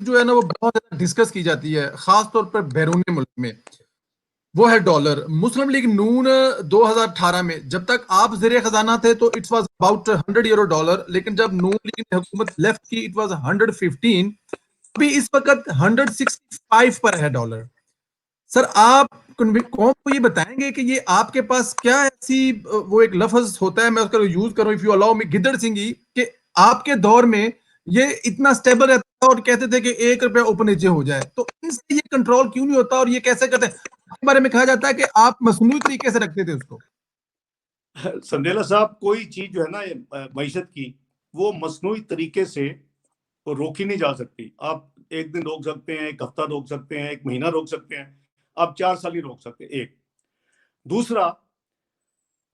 जो है ना वो बहुत ज्यादा डिस्कस की जाती है, खास तौर पर बैरून मुल्क में, वो है डॉलर। मुस्लिम लीग नून 2018 में जब तक आप ज़ेरे खजाना थे तो it was about 100 euro dollar, लेकिन जब नून लीग ने हुकूमत लेफ्ट की इट वाज 115। अभी इस वक्त 165 पर है डॉलर। सर आप कौम को ये बताएंगे कि ये आपके पास क्या ऐसी वो एक लफ्ज होता है, मैं उसका यूज करूं, इफ यू अलाउ मी, गिद्दड़ सिंगी, कि आपके दौर में ये इतना स्टेबल रहता था और कहते थे कि 1 रुपया ऊपर नीचे हो जाए, तो इनसे ये कंट्रोल क्यों नहीं होता और ये कैसे करते हैं? आपके बारे में कहा जाता है कि आप मसनूई तरीके से रखते थे उसको। संडेला साहब, कोई चीज जो है ना मईशत की, वो मसनूई तरीके से वो रोकी नहीं जा सकती। आप एक दिन रोक सकते हैं, एक हफ्ता रोक सकते हैं, एक महीना रोक सकते हैं, आप 4 साल ही रोक सकते हैं। एक दूसरा,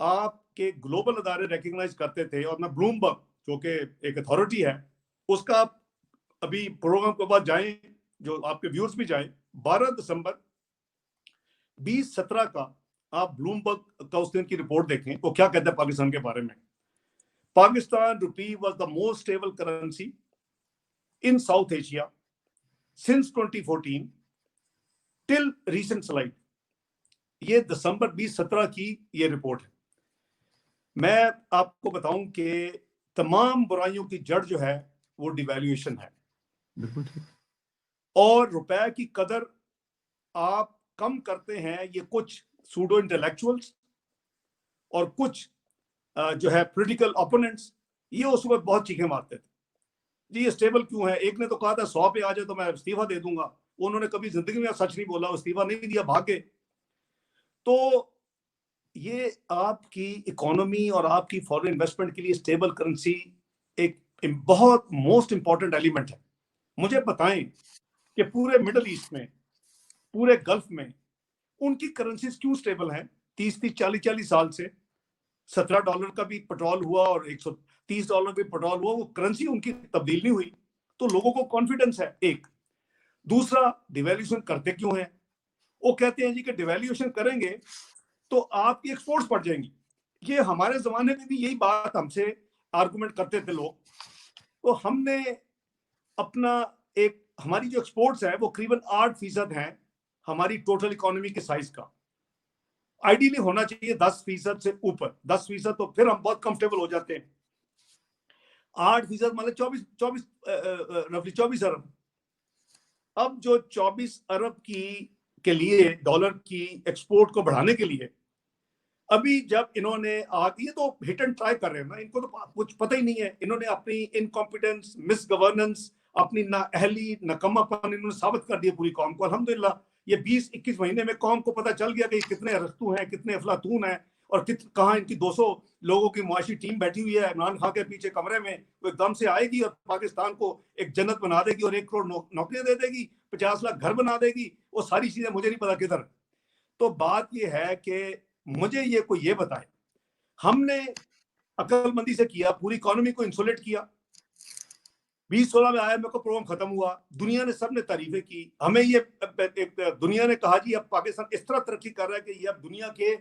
आपके ग्लोबल अदारे रिकग्नाइज करते थे, और मैं ब्लूमबर्ग जो कि एक अथॉरिटी है उसका, अभी प्रोग्राम के बाद जाएं, जो आपके व्यूअर्स भी जाएं, 12 दिसंबर 2017 का आप ब्लूमबर्ग का उस दिन की रिपोर्ट देखें, वो क्या कहता है पाकिस्तान के बारे में। पाकिस्तान रुपी was the most stable currency in south Asia since 2014 till recent slide. ये दिसंबर 2017 की ये रिपोर्ट है। मैं आपको बताऊं कि तमाम बुराइयों की जड़ जो है वो डिवैल्यूएशन है। बिल्कुल ठीक। और रुपए की कदर आप कम करते हैं, ये कुछ सूडो इंटेलेक्चुअल्स और कुछ जो है पॉलिटिकल ओपोनेंट्स, ये उस वक्त बहुत चीखें मारते थे, जी ये स्टेबल क्यों है। एक ने तो कहा था 100 पे आ जाए तो मैं इस्तीफा दे दूंगा, उन्होंने कभी जिंदगी में सच नहीं बोला, इस्तीफा नहीं दिया, भागे। तो ये आपकी इकोनॉमी और आपकी फॉरेन इन्वेस्टमेंट के लिए स्टेबल करेंसी एक बहुत मोस्ट इंपॉर्टेंट एलिमेंट है। मुझे बताएं कि पूरे मिडल ईस्ट में, पूरे गल्फ में उनकी करेंसीज क्यों स्टेबल हैं 30-30 40-40 साल से। $17 का भी पेट्रोल हुआ और $130 भी पेट्रोल हुआ, वो करेंसी उनकी तब्दील नहीं हुई, तो लोगों को कॉन्फिडेंस है। एक दूसरा, डिवैल्यूएशन करते क्यों है? वो कहते हैं जी कि डिवैल्यूएशन करेंगे तो आपकी एक्सपोर्ट्स बढ़ जाएंगी। ये हमारे जमाने में भी यही बात हमसे आर्गुमेंट करते थे लोग। तो हमने अपना एक, हमारी जो एक्सपोर्ट्स है वो करीबन 8% है हमारी टोटल इकोनॉमी के साइज का। आइडियली होना चाहिए 10% से ऊपर। 10% तो फिर हम बहुत कंफर्टेबल हो जाते हैं। 8% मतलब 24 रफली 24 अरब। अब जो 24 अरब की के लिए डॉलर की एक्सपोर्ट को बढ़ाने के लिए, अभी जब इन्होंने ये तो हिट एंड ट्राई कर रहे हैं ना, इनको तो कुछ पता ही नहीं है। इन्होंने अपनी इनकॉम्पिटेंस, मिस गवर्नेंस, अपनी नाअहली, नकम्मापन इन्होंने साबित कर दिया पूरी कौम को। अल्हम्दुलिल्लाह ये 20-21 महीने में कौम को पता चल गया कि कितने अरस्तू हैं, कितने अफलातून हैं, और कहाँ इनकी 200 लोगों की मुआशी टीम बैठी हुई है इमरान खान के पीछे कमरे में। वो एकदम से आएगी और पाकिस्तान को एक जन्नत बना देगी और 1 करोड़ नौकरियां दे देगी, 50 लाख घर बना देगी। वो सारी चीजें मुझे नहीं पता किधर। तो बात ये है कि मुझे ये कोई ये बताए, हमने अकलमंदी से किया, पूरी इकोनॉमी को इंसुलेट किया। 2016 में आया, मेरे को प्रोग्राम खत्म हुआ, दुनिया ने सबने तारीफें की। हमें ये दुनिया ने कहा जी अब पाकिस्तान इस तरह तरक्की कर रहा है कि ये अब दुनिया के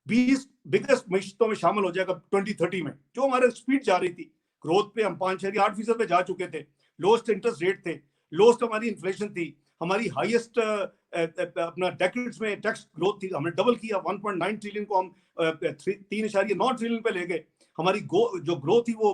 20 बिगेस्ट मईशतों में शामिल हो जाएगा 2030 में। जो हमारे स्पीड जा रही थी ग्रोथ पे, हम 5-8% पे जा चुके थे, लोएस्ट इंटरेस्ट रेट थे, लोएस्ट हमारी इन्फ्लेशन थी, हमारी हाईएस्ट अपना डेकेड्स में टैक्स ग्रोथ थी। हमने डबल किया, 1.9 ट्रिलियन को हम 3.9 ट्रिलियन पे ले गए। हमारी जो ग्रोथ थी वो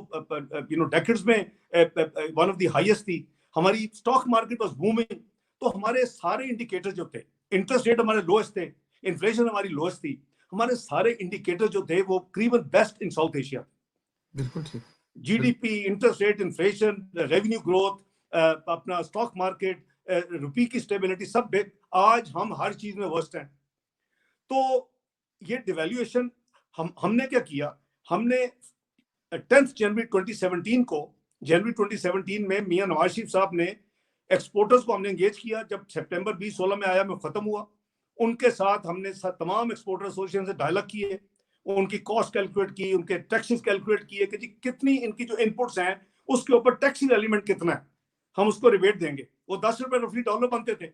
डेकेड्स में वन ऑफ द हाईएस्ट थी। हमारी स्टॉक मार्केट वाज बूमिंग। तो हमारे सारे इंडिकेटर जो थे, इंटरेस्ट रेट हमारे लोएस्ट थे, इन्फ्लेशन हमारी लोएस्ट थी, हमारे सारे इंडिकेटर जो थे वो करीबन बेस्ट इन साउथ एशिया। बिल्कुल ठीक। GDP, interest rate, inflation, revenue growth, अपना स्टॉक मार्केट, रुपी की स्टेबिलिटी, सब आज हम हर चीज में वर्स्ट हैं। तो ये डिवैल्यूएशन हमने क्या किया, हमने 10 जनवरी 2017 में मियां नवाज शरीफ साहब ने एक्सपोर्टर्स को हमने एंगेज किया। जब सितंबर 2016 में आया, में खत्म हुआ, उनके साथ हमने तमाम एक्सपोर्टर एसोसिएशन से डायलॉग किए, उनकी कॉस्ट कैलकुलेट की, उनके टैक्सेस कैलकुलेट किए कि जी कितनी इनकी जो इनपुट्स हैं उसके ऊपर टैक्सेस एलिमेंट कितना है, हम उसको रिबेट देंगे। वो 10 रुपए रफली डॉलर बनते थे।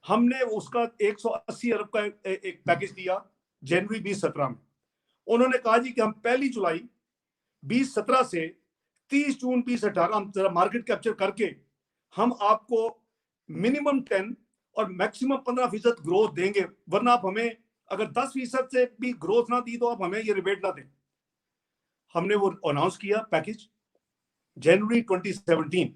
हमने उसका 180 अरब का एक पैकेज दिया जनवरी 2017 में। उन्होंने कहा जी कि हम 1 जुलाई 2017 से 30 जून 2018 हम जरा मार्केट कैप्चर करके हम आपको मिनिमम 10 और मैक्सिमम 15% ग्रोथ देंगे, वरना आप हमें अगर 10% से भी ग्रोथ ना दी तो आप हमें ये रिबेट ना दें। हमने वो अनाउंस किया पैकेज जनवरी 2017।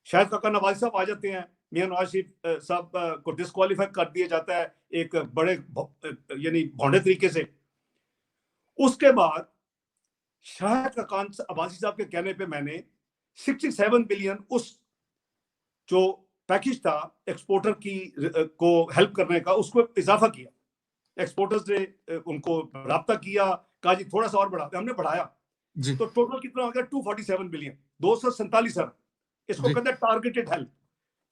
शायद काका नवाज साहब आ जाते हैं, मियां नवाज शरीफ साहब को डिस्क्वालीफाई कर दिया जाता है एक बड़े यानी भौंडे तरीके से। उसके बाद शायद खान अब्बासी साहब के कहने पे मैंने 67 बिलियन उस जो पैकेज था एक्सपोर्टर की को हेल्प करने का, उसको इजाफा किया। एक्सपोर्टर्स ने उनको राब्ता किया, कहा जी थोड़ा सा और बढ़ा, हमने बढ़ाया जी तो टोटल कितना हो गया 247 बिलियन, 247 अरब। इसको जी कहते हैं टारगेटेड हेल्प,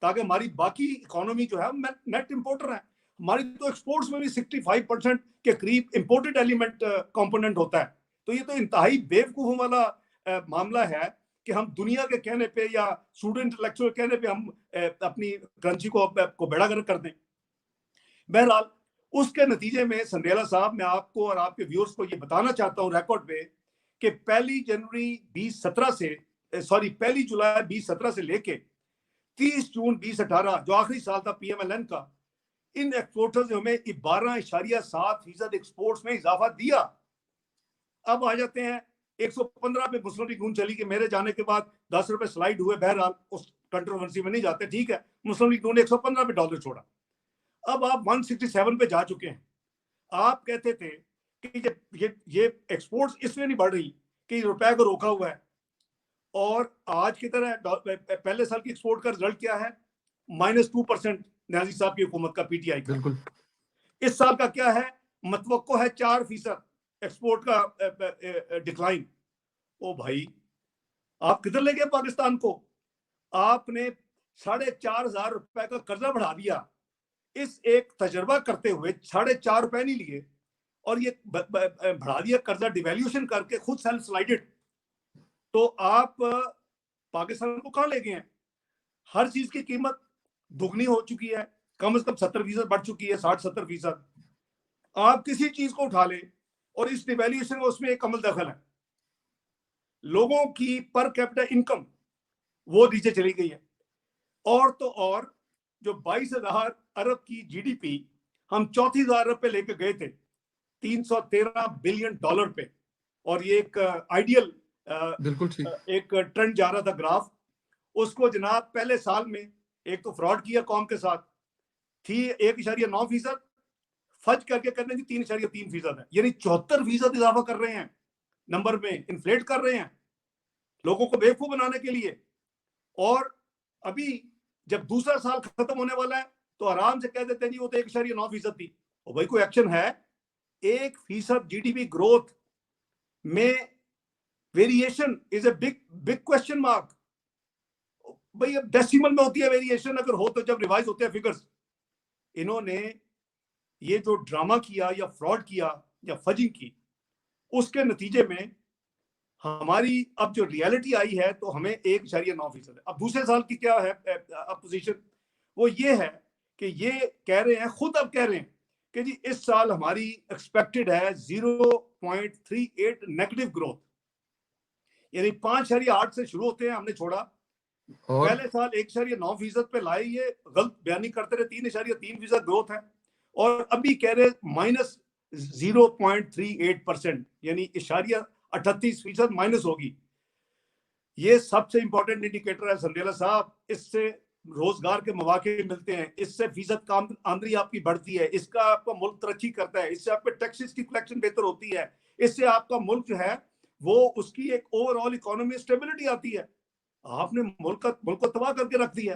ताकि हमारी बाकी इकोनॉमी जो है नेट इंपोर्टर है, हमारी तो एक्सपोर्ट्स में भी 65% के करीब इंपोर्टेड एलिमेंट कंपोनेंट होता है। तो ये तो इंतहाई बेवकूफ वाला मामला है कि हम दुनिया के कहने पे या सूडो इंटेलेक्चुअल कहने पे हम अपनी करेंसी को बेड़ा गर्क कर दें। बहरहाल उसके नतीजे में संडेला साहब, मैं आपको और आपके व्यूअर्स को ये बताना चाहता हूँ रिकॉर्ड पे कि 1 जुलाई 2017 से लेके 30 जून 2018 जो आखिरी साल था पीएमएलएन का, इन एक्सपोर्टर्स ने हमें 12.7% एक्सपोर्ट्स में इजाफा दिया। अब आ जाते हैं 115 पे मुस्लिम लीग नून चली कि मेरे जाने के बाद 10 रुपए स्लाइड हुए। बहरहाल उस कंट्रोवर्सी में नहीं जाते, ठीक है, मुस्लिम लीग नून ने 115 पे डॉलर छोड़ा। अब आप 167 पे जा चुके हैं। आप कहते थे कि ये एक्सपोर्ट्स इसलिए नहीं बढ़ रही कि रुपए को रोका हुआ है, और आज की तरह पहले साल की एक्सपोर्ट का रिजल्ट क्या है? -2% न्याजी साहब की हुकूमत का, पीटीआई का। बिल्कुल। इस साल का क्या है? मतवक्को है 4% एक्सपोर्ट का डिक्लाइन। ओ भाई, आप किधर ले गए पाकिस्तान को? आपने 4,500 रुपए का कर्जा बढ़ा दिया। इस एक तजर्बा करते हुए 4.5 रुपए नहीं लिए और ये बढ़ा दिया कर्जा, डिवैल्यूएशन करके खुद सेल्फ स्लाइडेड। तो आप पाकिस्तान को कहां ले गए हैं? हर चीज की कीमत दुगनी हो चुकी है, कम से कम 70% बढ़ चुकी है, 60-70%। आप किसी चीज को उठा ले और इस डिवैल्यूएशन में उसमें एक कमल दखल है। लोगों की पर कैपिटा इनकम वो नीचे चली गई है। और तो और जो 22,000 अरब की जीडीपी हम 34,000 अरब पे लेके गए थे, 313 बिलियन डॉलर पे, और ये एक आइडियल बिल्कुल ठीक। एक ट्रेंड जा रहा था ग्राफ। उसको जनाब पहले साल में एक तो फ्रॉड किया कौम के साथ, थी 1.9%, फज करके करने की 3.3% है, यानी 74% इजाफा कर रहे हैं नंबर में, इन्फ्लेट कर रहे हैं लोगों को बेवकूफ बनाने के लिए। और अभी जब दूसरा साल खत्म होने वाला है तो आराम से कह देते हैं जी वो तो 1.9% थी। और भाई कोई एक्शन है? 1% जीडीपी ग्रोथ में variation is a big question mark. भाई अब डेसिमल में होती है वेरिएशन, अगर हो तो जब रिवाइज होते हैं फिगर्स। इन्होंने ये जो ड्रामा किया या फ्रॉड किया या फजिंग की, उसके नतीजे में हमारी अब जो रियलिटी आई है तो हमें 1.9% है। अब दूसरे साल की क्या है अपोजिशन? वो ये है कि ये कह रहे हैं, खुद अब कह रहे हैं कि जी इस साल हमारी एक्सपेक्टेड है 0.38 नेगेटिव ग्रोथ, यानी 5.8 से शुरू होते हैं, हमने छोड़ा। और पहले साल 1.9% पे लाए, ये गलत बयानी करते रहे, 3.3% ग्रोथ है। और अभी कह रहे -0.38%, यानी 38% माइनस होगी। ये सबसे इंपॉर्टेंट इंडिकेटर है संडेला साहब। इससे रोजगार के मौके मिलते हैं, इससे फीसद का आमदनी आपकी बढ़ती है, इसका आपका मुल्क तरक्की करता है, इससे आपके टैक्सेस की कलेक्शन बेहतर होती है, इससे आपका मुल्क जो है वो उसकी एक ओवरऑल इकोनॉमी स्टेबिलिटी आती है। आपने मुल्क को तबाह करके रख दिया।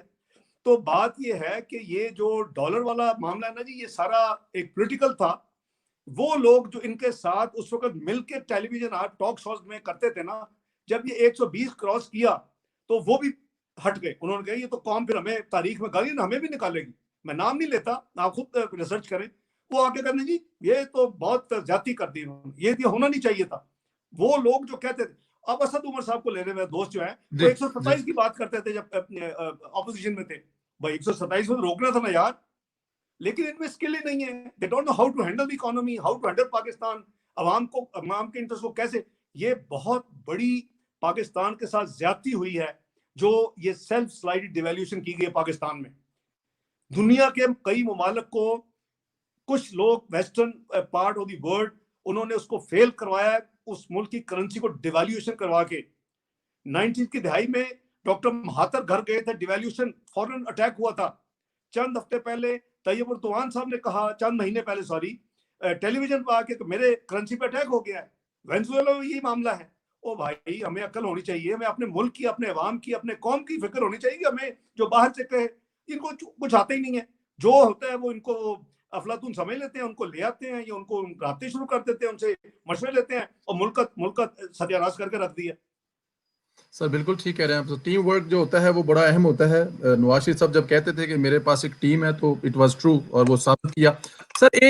तो बात ये है कि ये जो डॉलर वाला मामला है ना जी, ये सारा एक पॉलिटिकल था। वो लोग जो इनके साथ उस वक्त मिलकर टेलीविजन टॉक शोज में करते थे ना, जब ये 120 क्रॉस किया तो वो भी हट गए। उन्होंने कहा ये तो कौम फिर हमें तारीख में गाली हमें भी निकालेगी। मैं नाम नहीं लेता, आप खुद रिसर्च करें। वो आके कहने जी ये तो बहुत ज्यादती कर दी उन्होंने, ये होना नहीं चाहिए था। वो लोग जो कहते थे, अब असद उमर साहब को ले रहे, मेरे दोस्त जो है वो 127 की बात करते थे जब ऑपोजिशन में थे। भाई 127 में रोकना था ना यार, लेकिन इनमें स्किल ही नहीं है। They don't know how to handle the economy, how to handle Pakistan, अवाम के इंटरेस्ट को कैसे। ये बहुत बड़ी पाकिस्तान के साथ ज्यादती हुई है जो ये सेल्फ स्लाइडेड डिवैल्यूएशन की गई है पाकिस्तान में। दुनिया के कई ममालिक को कुछ लोग western part of the world उन्होंने उसको फेल करवाया है, उस मुल्क की करेंसी को डिवैल्यूएशन करवा के। 19 की दहाई में डॉक्टर महातर घर गए थे, डिवैल्यूएशन फौरन अटैक हुआ था। चंद हफ्ते पहले तैयब उर्दवान साहब ने कहा, चंद महीने पहले सॉरी, टेलीविजन पर आके मेरे करेंसी पे अटैक हो गया है। वेनेजुएला में यही मामला है। ओ भाई, हमें अकल होनी चाहिए, हमें अपने मुल्क की, अपने अवाम की, अपने कौम की फिक्र होनी चाहिए। हमें जो बाहर से कहे, इनको कुछ आता ही नहीं है, जो होता है वो इनको अफलातून समझ लेते हैं, उनको ले आते हैं या उनको रास्ते शुरू कर देते हैं, उनसे मशवरे लेते हैं और मुल्क का सत्यानाश करके रख दिया। सर बिल्कुल ठीक कह रहे हैं आप। तो टीम वर्क जो होता है वो बड़ा अहम होता है। नवाज शरीफ साहब जब कहते थे कि मेरे पास एक टीम है, तो इट वाज ट्रू, और वो साबित किया। सर एक